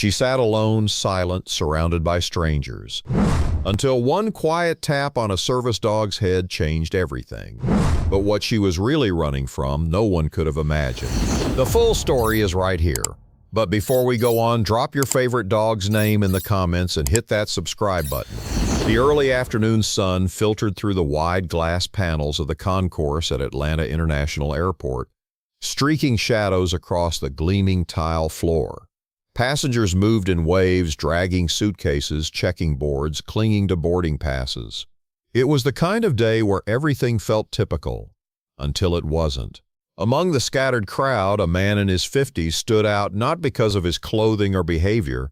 She sat alone, silent, surrounded by strangers, until one quiet tap on a service dog's head changed everything. But what she was really running from, no one could have imagined. The full story is right here. But before we go on, drop your favorite dog's name in the comments and hit that subscribe button. The early afternoon sun filtered through the wide glass panels of the concourse at Atlanta International Airport, streaking shadows across the gleaming tile floor. Passengers moved in waves, dragging suitcases, checking boards, clinging to boarding passes. It was the kind of day where everything felt typical, until it wasn't. Among the scattered crowd, a man in his 50s stood out not because of his clothing or behavior,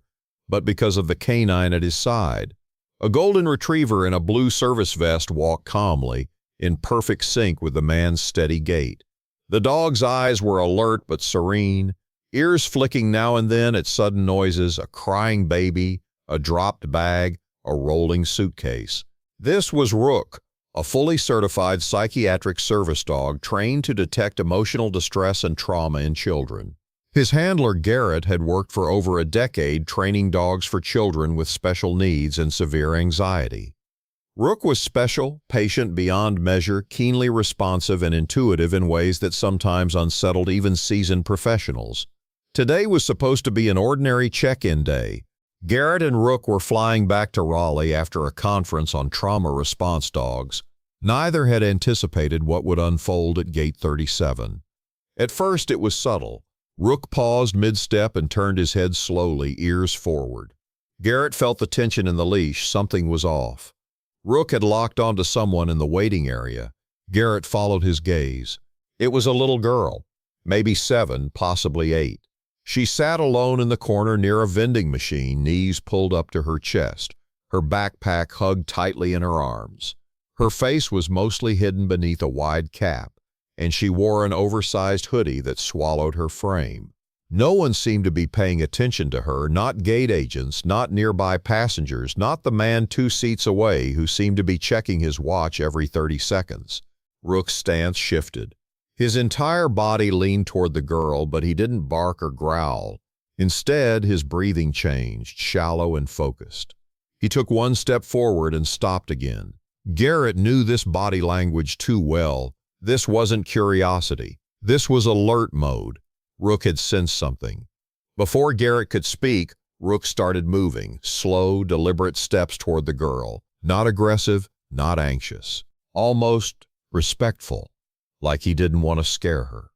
but because of the canine at his side. A golden retriever in a blue service vest walked calmly, in perfect sync with the man's steady gait. The dog's eyes were alert but serene, ears flicking now and then at sudden noises, a crying baby, a dropped bag, a rolling suitcase. This was Rook, a fully certified psychiatric service dog trained to detect emotional distress and trauma in children. His handler, Garrett, had worked for over a decade training dogs for children with special needs and severe anxiety. Rook was special, patient beyond measure, keenly responsive and intuitive in ways that sometimes unsettled even seasoned professionals. Today was supposed to be an ordinary check-in day. Garrett and Rook were flying back to Raleigh after a conference on trauma response dogs. Neither had anticipated what would unfold at Gate 37. At first it was subtle. Rook paused mid-step and turned his head slowly, ears forward. Garrett felt the tension in the leash. Something was off. Rook had locked onto someone in the waiting area. Garrett followed his gaze. It was a little girl, maybe 7, possibly 8. She sat alone in the corner near a vending machine, knees pulled up to her chest, her backpack hugged tightly in her arms. Her face was mostly hidden beneath a wide cap, and she wore an oversized hoodie that swallowed her frame. No one seemed to be paying attention to her, not gate agents, not nearby passengers, not the man 2 seats away who seemed to be checking his watch every 30 seconds. Rook's stance shifted. His entire body leaned toward the girl, but he didn't bark or growl. Instead, his breathing changed, shallow and focused. He took one step forward and stopped again. Garrett knew this body language too well. This wasn't curiosity. This was alert mode. Rook had sensed something. Before Garrett could speak, Rook started moving, slow, deliberate steps toward the girl. Not aggressive, not anxious. Almost respectful. Like he didn't want to scare her.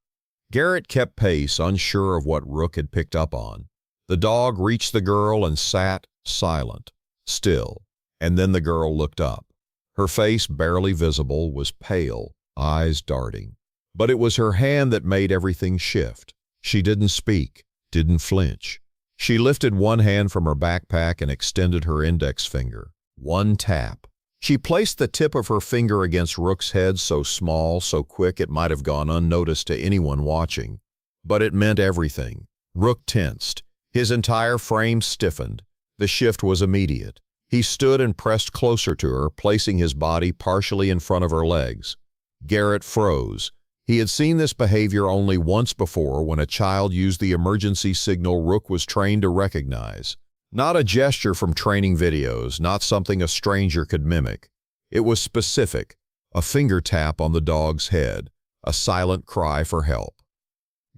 Garrett kept pace, unsure of what Rook had picked up on. The dog reached the girl and sat, silent, still, and then the girl looked up. Her face, barely visible, was pale, eyes darting. But it was her hand that made everything shift. She didn't speak, didn't flinch. She lifted one hand from her backpack and extended her index finger. One tap. She placed the tip of her finger against Rook's head, so small, so quick it might have gone unnoticed to anyone watching. But it meant everything. Rook tensed. His entire frame stiffened. The shift was immediate. He stood and pressed closer to her, placing his body partially in front of her legs. Garrett froze. He had seen this behavior only once before when a child used the emergency signal Rook was trained to recognize. Not a gesture from training videos, not something a stranger could mimic. It was specific, a finger tap on the dog's head, a silent cry for help.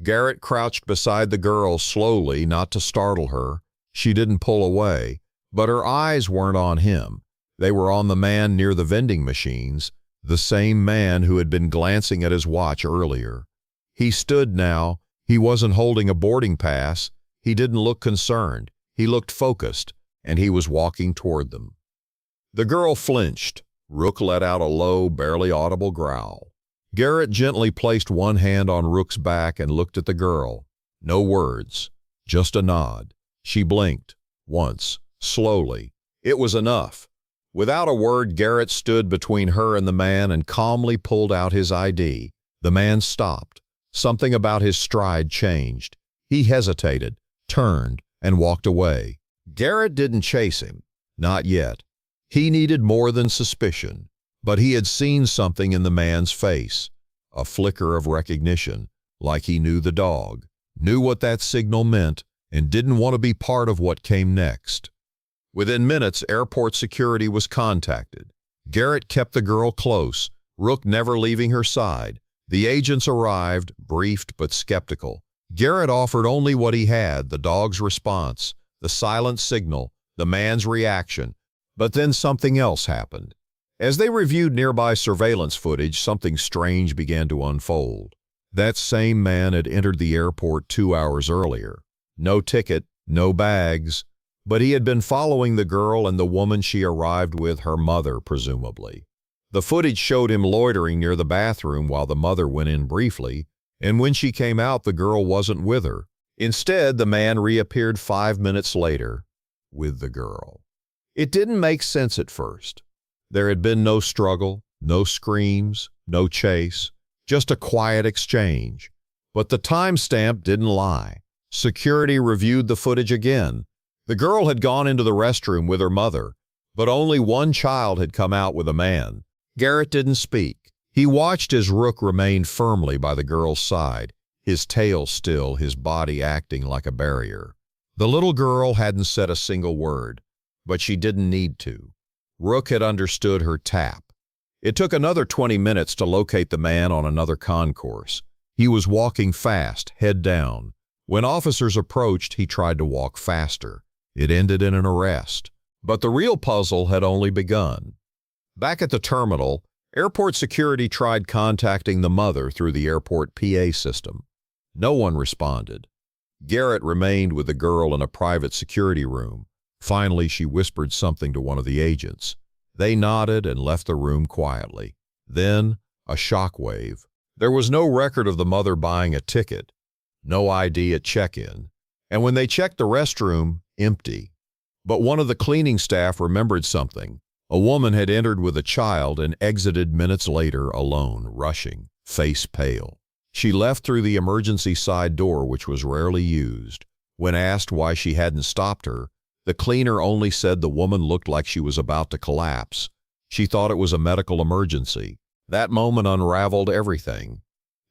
Garrett crouched beside the girl slowly, not to startle her. She didn't pull away, but her eyes weren't on him. They were on the man near the vending machines, the same man who had been glancing at his watch earlier. He stood now. He wasn't holding a boarding pass. He didn't look concerned. He looked focused, and he was walking toward them. The girl flinched. Rook let out a low, barely audible growl. Garrett gently placed one hand on Rook's back and looked at the girl. No words, just a nod. She blinked, once, slowly. It was enough. Without a word, Garrett stood between her and the man and calmly pulled out his ID. The man stopped. Something about his stride changed. He hesitated, turned, and walked away. Garrett didn't chase him. Not yet. He needed more than suspicion. But he had seen something in the man's face. A flicker of recognition, like he knew the dog, knew what that signal meant, and didn't want to be part of what came next. Within minutes, airport security was contacted. Garrett kept the girl close, Rook never leaving her side. The agents arrived, briefed but skeptical. Garrett offered only what he had: the dog's response, the silent signal, the man's reaction. But then something else happened. As they reviewed nearby surveillance footage, something strange began to unfold. That same man had entered the airport 2 hours earlier. No ticket, no bags, but he had been following the girl and the woman she arrived with, her mother, presumably. The footage showed him loitering near the bathroom while the mother went in briefly, and when she came out, the girl wasn't with her. Instead, the man reappeared 5 minutes later with the girl. It didn't make sense at first. There had been no struggle, no screams, no chase, just a quiet exchange. But the timestamp didn't lie. Security reviewed the footage again. The girl had gone into the restroom with her mother, but only one child had come out with a man. Garrett didn't speak. He watched as Rook remained firmly by the girl's side, his tail still, his body acting like a barrier. The little girl hadn't said a single word, but she didn't need to. Rook had understood her tap. It took another 20 minutes to locate the man on another concourse. He was walking fast, head down. When officers approached, he tried to walk faster. It ended in an arrest. But the real puzzle had only begun. Back at the terminal, airport security tried contacting the mother through the airport PA system. No one responded. Garrett remained with the girl in a private security room. Finally, she whispered something to one of the agents. They nodded and left the room quietly. Then, a shockwave. There was no record of the mother buying a ticket, no ID at check-in, and when they checked the restroom, empty. But one of the cleaning staff remembered something. A woman had entered with a child and exited minutes later alone, rushing, face pale. She left through the emergency side door, which was rarely used. When asked why she hadn't stopped her, the cleaner only said the woman looked like she was about to collapse. She thought it was a medical emergency. That moment unraveled everything.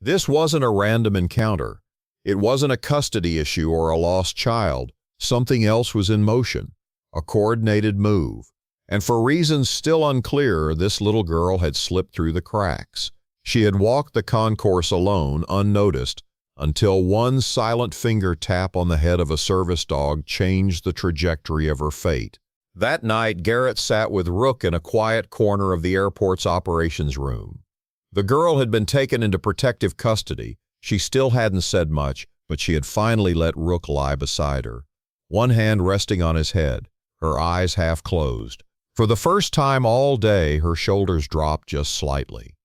This wasn't a random encounter. It wasn't a custody issue or a lost child. Something else was in motion, a coordinated move. And for reasons still unclear, this little girl had slipped through the cracks. She had walked the concourse alone, unnoticed, until one silent finger tap on the head of a service dog changed the trajectory of her fate. That night, Garrett sat with Rook in a quiet corner of the airport's operations room. The girl had been taken into protective custody. She still hadn't said much, but she had finally let Rook lie beside her, one hand resting on his head, her eyes half closed. For the first time all day, her shoulders dropped just slightly.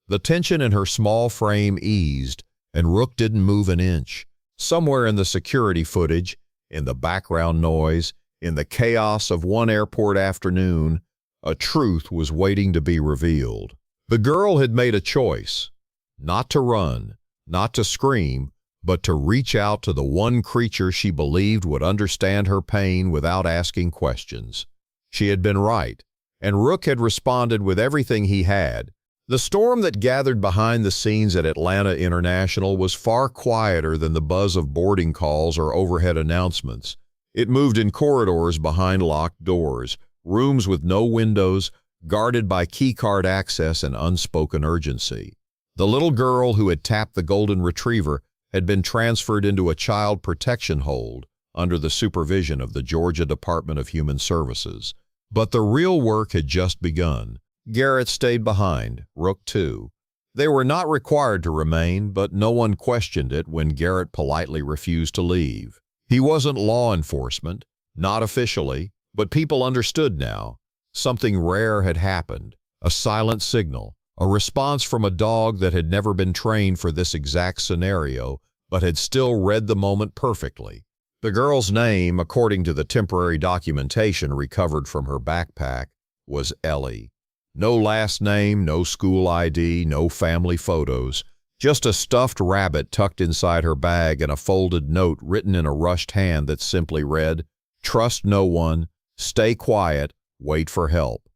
The tension in her small frame eased, and Rook didn't move an inch. Somewhere in the security footage, in the background noise, in the chaos of one airport afternoon, a truth was waiting to be revealed. The girl had made a choice, not to run, not to scream, but to reach out to the one creature she believed would understand her pain without asking questions. She had been right, and Rook had responded with everything he had. The storm that gathered behind the scenes at Atlanta International was far quieter than the buzz of boarding calls or overhead announcements. It moved in corridors behind locked doors, rooms with no windows, guarded by keycard access and unspoken urgency. The little girl who had tapped the golden retriever had been transferred into a child protection hold under the supervision of the Georgia Department of Human Services. But the real work had just begun. Garrett stayed behind, Rook too. They were not required to remain, but no one questioned it when Garrett politely refused to leave. He wasn't law enforcement, not officially, but people understood now. Something rare had happened, a silent signal, a response from a dog that had never been trained for this exact scenario, but had still read the moment perfectly. The girl's name, according to the temporary documentation recovered from her backpack, was Ellie. No last name, no school ID, no family photos, just a stuffed rabbit tucked inside her bag and a folded note written in a rushed hand that simply read, "Trust no one, stay quiet, wait for help."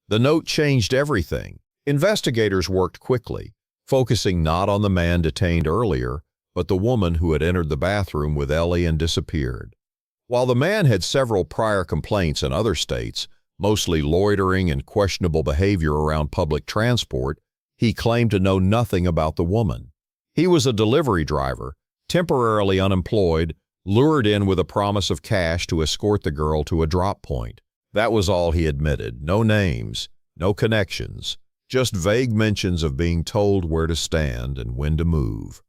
The note changed everything. Investigators worked quickly, focusing not on the man detained earlier, but the woman who had entered the bathroom with Ellie and disappeared. While the man had several prior complaints in other states, mostly loitering and questionable behavior around public transport, he claimed to know nothing about the woman. He was a delivery driver, temporarily unemployed, lured in with a promise of cash to escort the girl to a drop point. That was all he admitted. No names, no connections, just vague mentions of being told where to stand and when to move.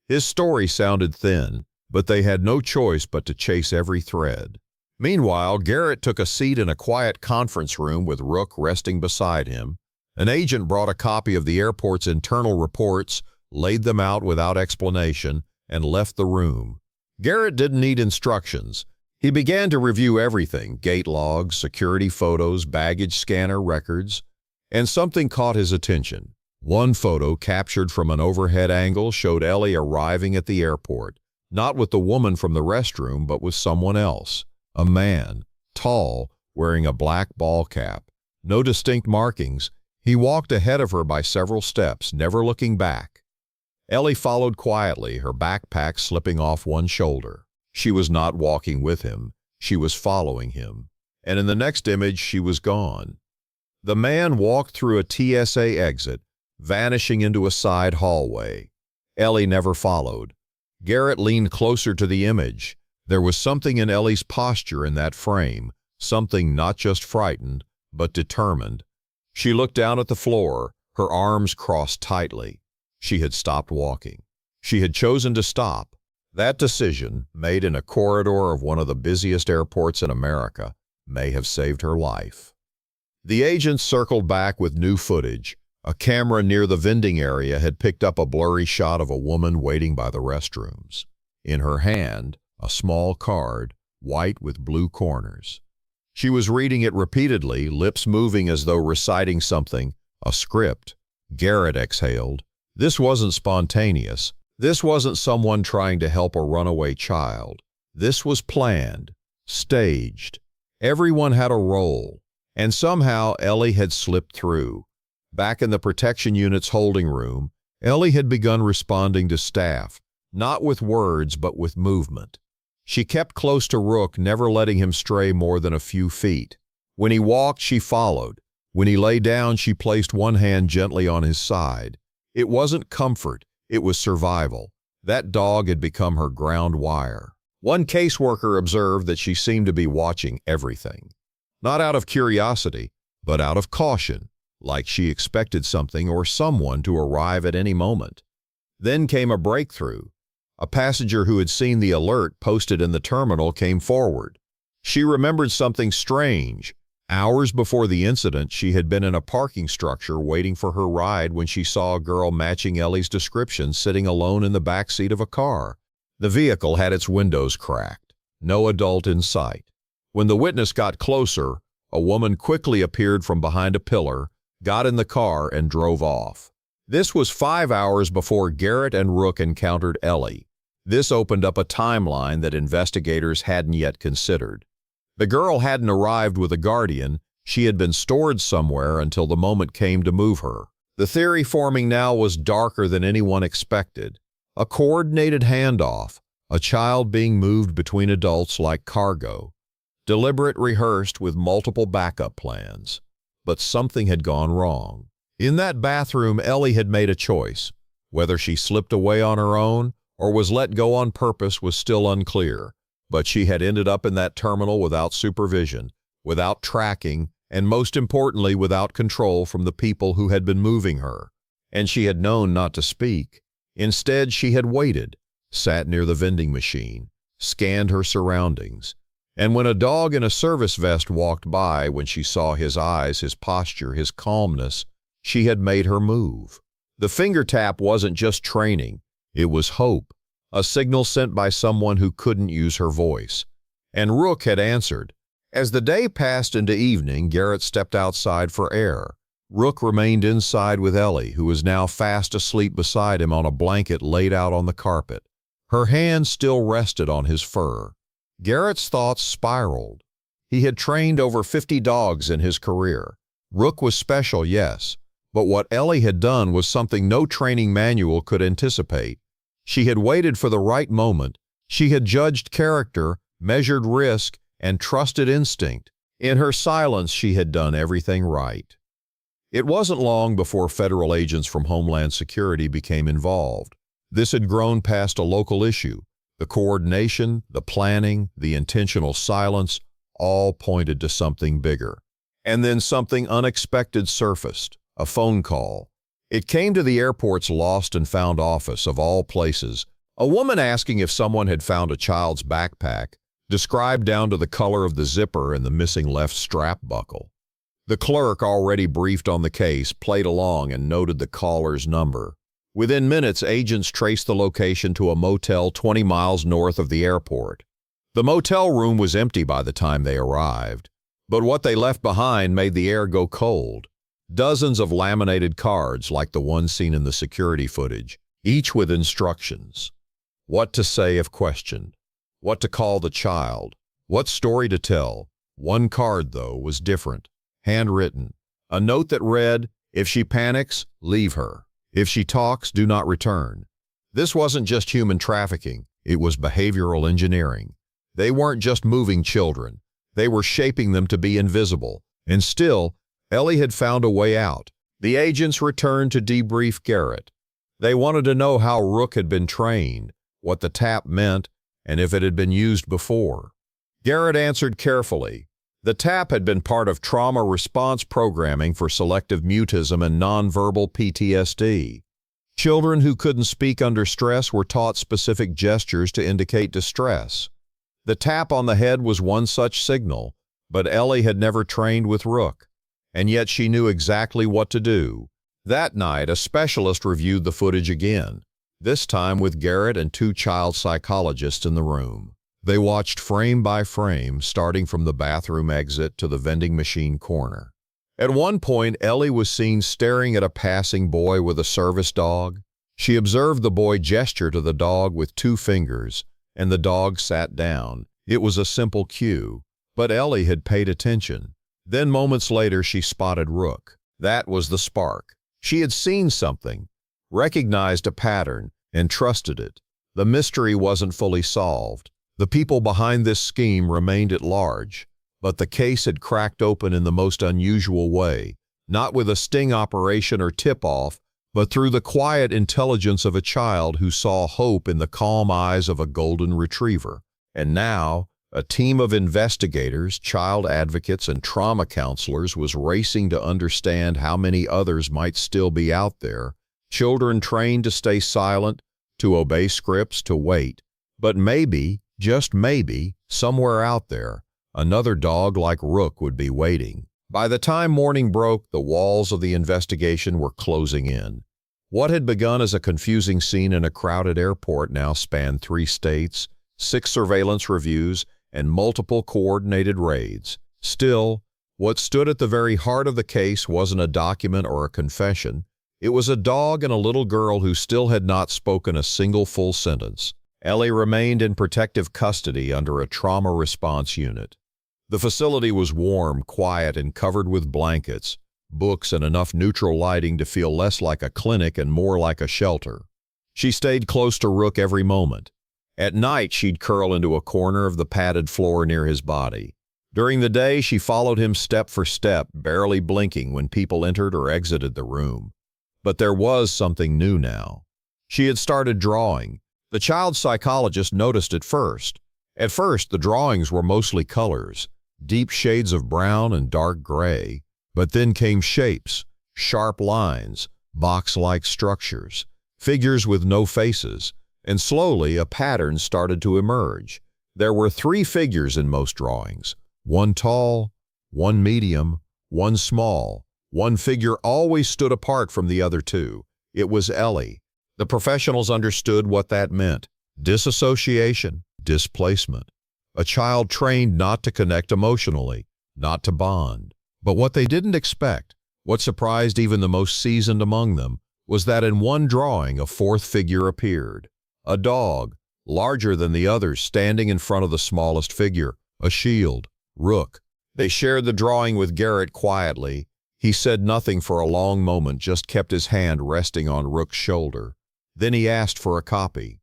His story sounded thin, but they had no choice but to chase every thread. Meanwhile, Garrett took a seat in a quiet conference room with Rook resting beside him. An agent brought a copy of the airport's internal reports, laid them out without explanation, and left the room. Garrett didn't need instructions. He began to review everything: gate logs, security photos, baggage scanner records, and something caught his attention. One photo, captured from an overhead angle, showed Ellie arriving at the airport, not with the woman from the restroom, but with someone else. A man, tall, wearing a black ball cap. No distinct markings. He walked ahead of her by several steps, never looking back. Ellie followed quietly, her backpack slipping off one shoulder. She was not walking with him. She was following him. And in the next image, she was gone. The man walked through a TSA exit, vanishing into a side hallway. Ellie never followed. Garrett leaned closer to the image. There was something in Ellie's posture in that frame, something not just frightened, but determined. She looked down at the floor, her arms crossed tightly. She had stopped walking. She had chosen to stop. That decision, made in a corridor of one of the busiest airports in America, may have saved her life. The agents circled back with new footage. A camera near the vending area had picked up a blurry shot of a woman waiting by the restrooms. In her hand, a small card, white with blue corners. She was reading it repeatedly, lips moving as though reciting something, a script. Garrett exhaled. This wasn't spontaneous. This wasn't someone trying to help a runaway child. This was planned, staged. Everyone had a role, and somehow Ellie had slipped through. Back in the protection unit's holding room, Ellie had begun responding to staff, not with words but with movement. She kept close to Rook, never letting him stray more than a few feet. When he walked, she followed. When he lay down, she placed one hand gently on his side. It wasn't comfort, it was survival. That dog had become her ground wire. One caseworker observed that she seemed to be watching everything. Not out of curiosity, but out of caution, like she expected something or someone to arrive at any moment. Then came a breakthrough. A passenger who had seen the alert posted in the terminal came forward. She remembered something strange. Hours before the incident, she had been in a parking structure waiting for her ride when she saw a girl matching Ellie's description sitting alone in the back seat of a car. The vehicle had its windows cracked. No adult in sight. When the witness got closer, a woman quickly appeared from behind a pillar, got in the car, and drove off. This was 5 hours before Garrett and Rook encountered Ellie. This opened up a timeline that investigators hadn't yet considered. The girl hadn't arrived with a guardian. She had been stored somewhere until the moment came to move her. The theory forming now was darker than anyone expected. A coordinated handoff, a child being moved between adults like cargo. Deliberate, rehearsed, with multiple backup plans. But something had gone wrong. In that bathroom, Ellie had made a choice. Whether she slipped away on her own or was let go on purpose was still unclear. But she had ended up in that terminal without supervision, without tracking, and most importantly, without control from the people who had been moving her. And she had known not to speak. Instead, she had waited, sat near the vending machine, scanned her surroundings. And when a dog in a service vest walked by, when she saw his eyes, his posture, his calmness, she had made her move. The finger tap wasn't just training, it was hope, a signal sent by someone who couldn't use her voice. And Rook had answered. As the day passed into evening, Garrett stepped outside for air. Rook remained inside with Ellie, who was now fast asleep beside him on a blanket laid out on the carpet. Her hand still rested on his fur. Garrett's thoughts spiraled. He had trained over 50 dogs in his career. Rook was special, yes, but what Ellie had done was something no training manual could anticipate. She had waited for the right moment. She had judged character, measured risk, and trusted instinct. In her silence, she had done everything right. It wasn't long before federal agents from Homeland Security became involved. This had grown past a local issue. The coordination, the planning, the intentional silence all pointed to something bigger. And then something unexpected surfaced, a phone call. It came to the airport's lost and found office, of all places. A woman asking if someone had found a child's backpack, described down to the color of the zipper and the missing left strap buckle. The clerk, already briefed on the case, played along and noted the caller's number. Within minutes, agents traced the location to a motel 20 miles north of the airport. The motel room was empty by the time they arrived, but what they left behind made the air go cold. Dozens of laminated cards like the one seen in the security footage, each with instructions. What to say if questioned, what to call the child, what story to tell. One card, though, was different, handwritten. A note that read, "If she panics, leave her. If she talks, do not return." This wasn't just human trafficking, it was behavioral engineering. They weren't just moving children, they were shaping them to be invisible. And still, Ellie had found a way out. The agents returned to debrief Garrett. They wanted to know how Rook had been trained, what the tap meant, and if it had been used before. Garrett answered carefully. The tap had been part of trauma response programming for selective mutism and nonverbal PTSD. Children who couldn't speak under stress were taught specific gestures to indicate distress. The tap on the head was one such signal, but Ellie had never trained with Rook, and yet she knew exactly what to do. That night, a specialist reviewed the footage again, this time with Garrett and two child psychologists in the room. They watched frame by frame, starting from the bathroom exit to the vending machine corner. At one point, Ellie was seen staring at a passing boy with a service dog. She observed the boy gesture to the dog with two fingers, and the dog sat down. It was a simple cue, but Ellie had paid attention. Then moments later, she spotted Rook. That was the spark. She had seen something, recognized a pattern, and trusted it. The mystery wasn't fully solved. The people behind this scheme remained at large, but the case had cracked open in the most unusual way, not with a sting operation or tip-off, but through the quiet intelligence of a child who saw hope in the calm eyes of a golden retriever. And now, a team of investigators, child advocates, and trauma counselors was racing to understand how many others might still be out there, children trained to stay silent, to obey scripts, to wait. But maybe, just maybe, somewhere out there, another dog like Rook would be waiting. By the time morning broke, the walls of the investigation were closing in. What had begun as a confusing scene in a crowded airport now spanned 3 states, 6 surveillance reviews, and multiple coordinated raids. Still, what stood at the very heart of the case wasn't a document or a confession. It was a dog and a little girl who still had not spoken a single full sentence. Ellie remained in protective custody under a trauma response unit. The facility was warm, quiet, and covered with blankets, books, and enough neutral lighting to feel less like a clinic and more like a shelter. She stayed close to Rook every moment. At night, she'd curl into a corner of the padded floor near his body. During the day, she followed him step for step, barely blinking when people entered or exited the room. But there was something new now. She had started drawing. The child psychologist noticed it first. At first, the drawings were mostly colors, deep shades of brown and dark gray. But then came shapes, sharp lines, box-like structures, figures with no faces, and slowly a pattern started to emerge. There were 3 figures in most drawings, one tall, one medium, one small. One figure always stood apart from the other 2. It was Ellie. The professionals understood what that meant: disassociation, displacement. A child trained not to connect emotionally, not to bond. But what they didn't expect, what surprised even the most seasoned among them, was that in one drawing a 4th figure appeared. A dog, larger than the others, standing in front of the smallest figure, a shield, Rook. They shared the drawing with Garrett quietly. He said nothing for a long moment, just kept his hand resting on Rook's shoulder. Then he asked for a copy.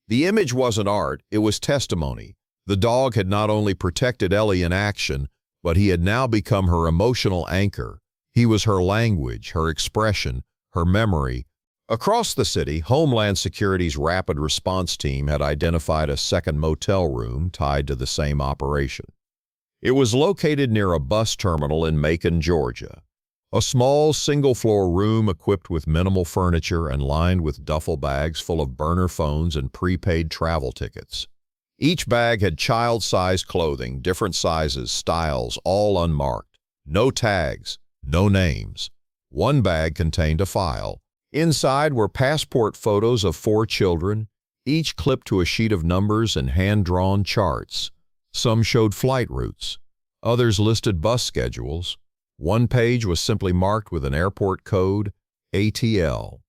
The image wasn't art, it was testimony. The dog had not only protected Ellie in action, but he had now become her emotional anchor. He was her language, her expression, her memory. Across the city, Homeland Security's Rapid Response Team had identified a second motel room tied to the same operation. It was located near a bus terminal in Macon, Georgia. A small, single-floor room equipped with minimal furniture and lined with duffel bags full of burner phones and prepaid travel tickets. Each bag had child-sized clothing, different sizes, styles, all unmarked. No tags, no names. One bag contained a file. Inside were passport photos of 4 children, each clipped to a sheet of numbers and hand-drawn charts. Some showed flight routes. Others listed bus schedules. One page was simply marked with an airport code, ATL.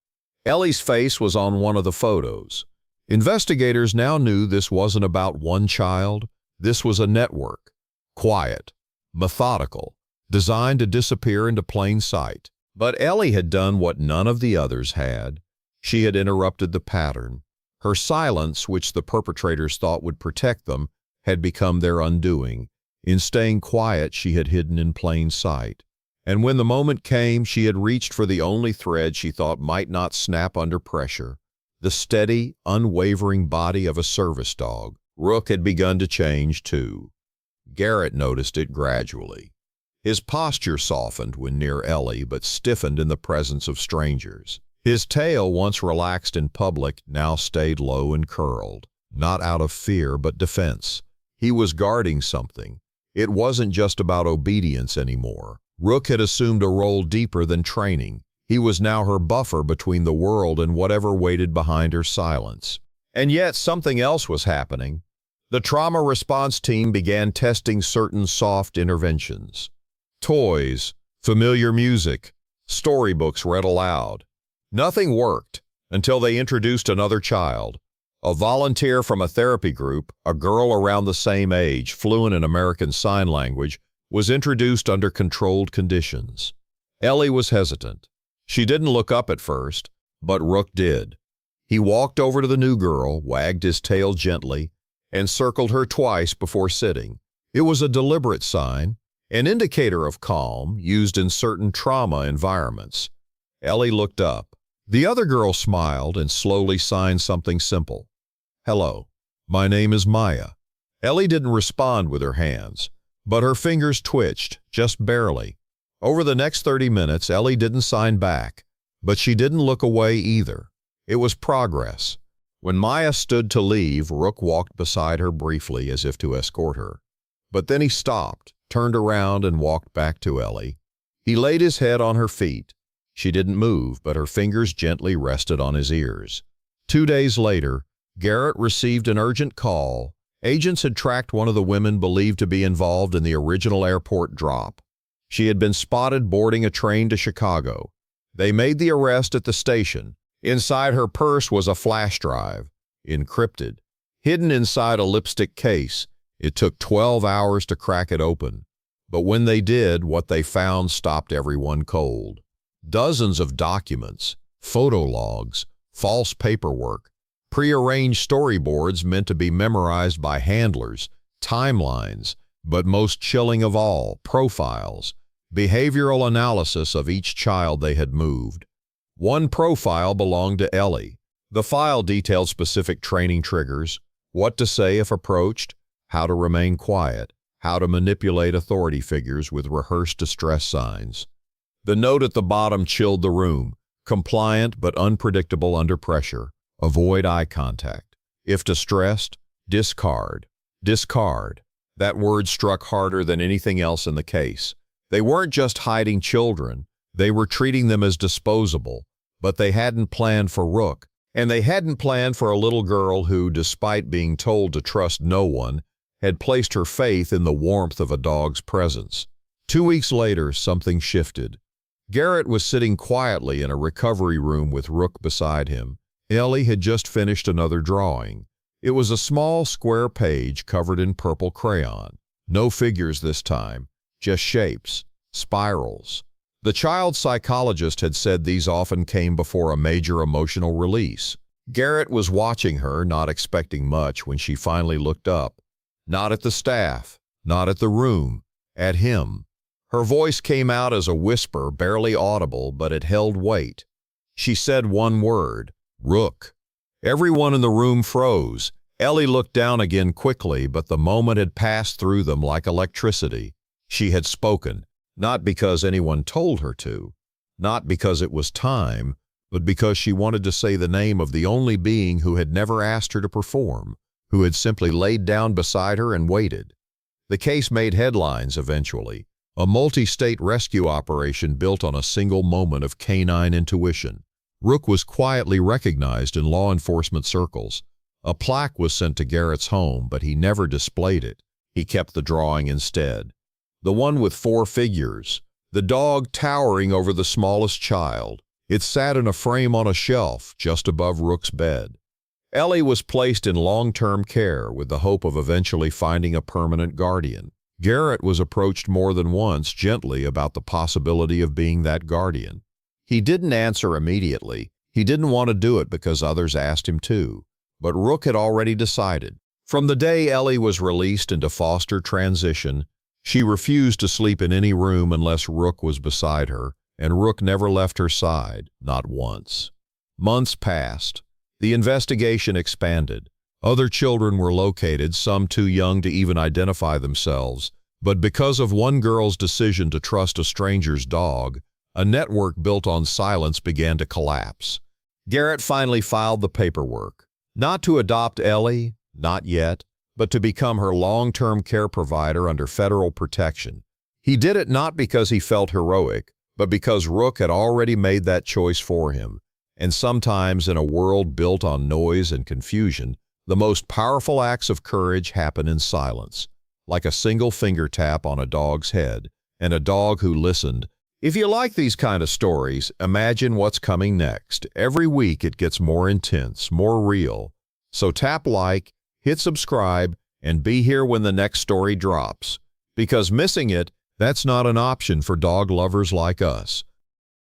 Ellie's face was on one of the photos. Investigators now knew this wasn't about one child. This was a network. Quiet, methodical, designed to disappear into plain sight. But Ellie had done what none of the others had. She had interrupted the pattern. Her silence, which the perpetrators thought would protect them, had become their undoing. In staying quiet, she had hidden in plain sight. And when the moment came, she had reached for the only thread she thought might not snap under pressure. The steady, unwavering body of a service dog. Rook had begun to change, too. Garrett noticed it gradually. His posture softened when near Ellie, but stiffened in the presence of strangers. His tail, once relaxed in public, now stayed low and curled, not out of fear but defense. He was guarding something. It wasn't just about obedience anymore. Rook had assumed a role deeper than training. He was now her buffer between the world and whatever waited behind her silence. And yet something else was happening. The trauma response team began testing certain soft interventions. Toys, familiar music, storybooks read aloud. Nothing worked until they introduced another child. A volunteer from a therapy group, a girl around the same age, fluent in American Sign Language, was introduced under controlled conditions. Ellie was hesitant. She didn't look up at first, but Rook did. He walked over to the new girl, wagged his tail gently, and circled her twice before sitting. It was a deliberate sign, an indicator of calm used in certain trauma environments. Ellie looked up. The other girl smiled and slowly signed something simple. "Hello, my name is Maya." Ellie didn't respond with her hands, but her fingers twitched, just barely. Over the next 30 minutes, Ellie didn't sign back, but she didn't look away either. It was progress. When Maya stood to leave, Rook walked beside her briefly as if to escort her. But then he stopped, turned around and walked back to Ellie. He laid his head on her feet. She didn't move, but her fingers gently rested on his ears. 2 days later, Garrett received an urgent call. Agents had tracked one of the women believed to be involved in the original airport drop. She had been spotted boarding a train to Chicago. They made the arrest at the station. Inside her purse was a flash drive, encrypted, hidden inside a lipstick case. It took 12 hours to crack it open. But when they did, what they found stopped everyone cold. Dozens of documents, photo logs, false paperwork, prearranged storyboards meant to be memorized by handlers, timelines, but most chilling of all, profiles, behavioral analysis of each child they had moved. One profile belonged to Ellie. The file detailed specific training triggers, what to say if approached, how to remain quiet, how to manipulate authority figures with rehearsed distress signs. The note at the bottom chilled the room, compliant but unpredictable under pressure. Avoid eye contact. If distressed, discard. Discard. That word struck harder than anything else in the case. They weren't just hiding children. They were treating them as disposable. But they hadn't planned for Rook. And they hadn't planned for a little girl who, despite being told to trust no one, had placed her faith in the warmth of a dog's presence. 2 weeks later, something shifted. Garrett was sitting quietly in a recovery room with Rook beside him. Ellie had just finished another drawing. It was a small square page covered in purple crayon. No figures this time, just shapes, spirals. The child psychologist had said these often came before a major emotional release. Garrett was watching her, not expecting much, when she finally looked up. Not at the staff, not at the room, at him. Her voice came out as a whisper, barely audible, but it held weight. She said one word, "Rook." Everyone in the room froze. Ellie looked down again quickly, but the moment had passed through them like electricity. She had spoken, not because anyone told her to, not because it was time, but because she wanted to say the name of the only being who had never asked her to perform, who had simply laid down beside her and waited. The case made headlines eventually, a multi-state rescue operation built on a single moment of canine intuition. Rook was quietly recognized in law enforcement circles. A plaque was sent to Garrett's home, but he never displayed it. He kept the drawing instead. The one with 4 figures, the dog towering over the smallest child. It sat in a frame on a shelf just above Rook's bed. Ellie was placed in long-term care with the hope of eventually finding a permanent guardian. Garrett was approached more than once gently about the possibility of being that guardian. He didn't answer immediately. He didn't want to do it because others asked him to. But Rook had already decided. From the day Ellie was released into foster transition, she refused to sleep in any room unless Rook was beside her, and Rook never left her side, not once. Months passed. The investigation expanded. Other children were located, some too young to even identify themselves, but because of one girl's decision to trust a stranger's dog, a network built on silence began to collapse. Garrett finally filed the paperwork. Not to adopt Ellie, not yet, but to become her long-term care provider under federal protection. He did it not because he felt heroic, but because Rook had already made that choice for him. And sometimes in a world built on noise and confusion, the most powerful acts of courage happen in silence, like a single finger tap on a dog's head, and a dog who listened. If you like these kind of stories, imagine what's coming next. Every week it gets more intense, more real. So tap like, hit subscribe, and be here when the next story drops. Because missing it, that's not an option for dog lovers like us.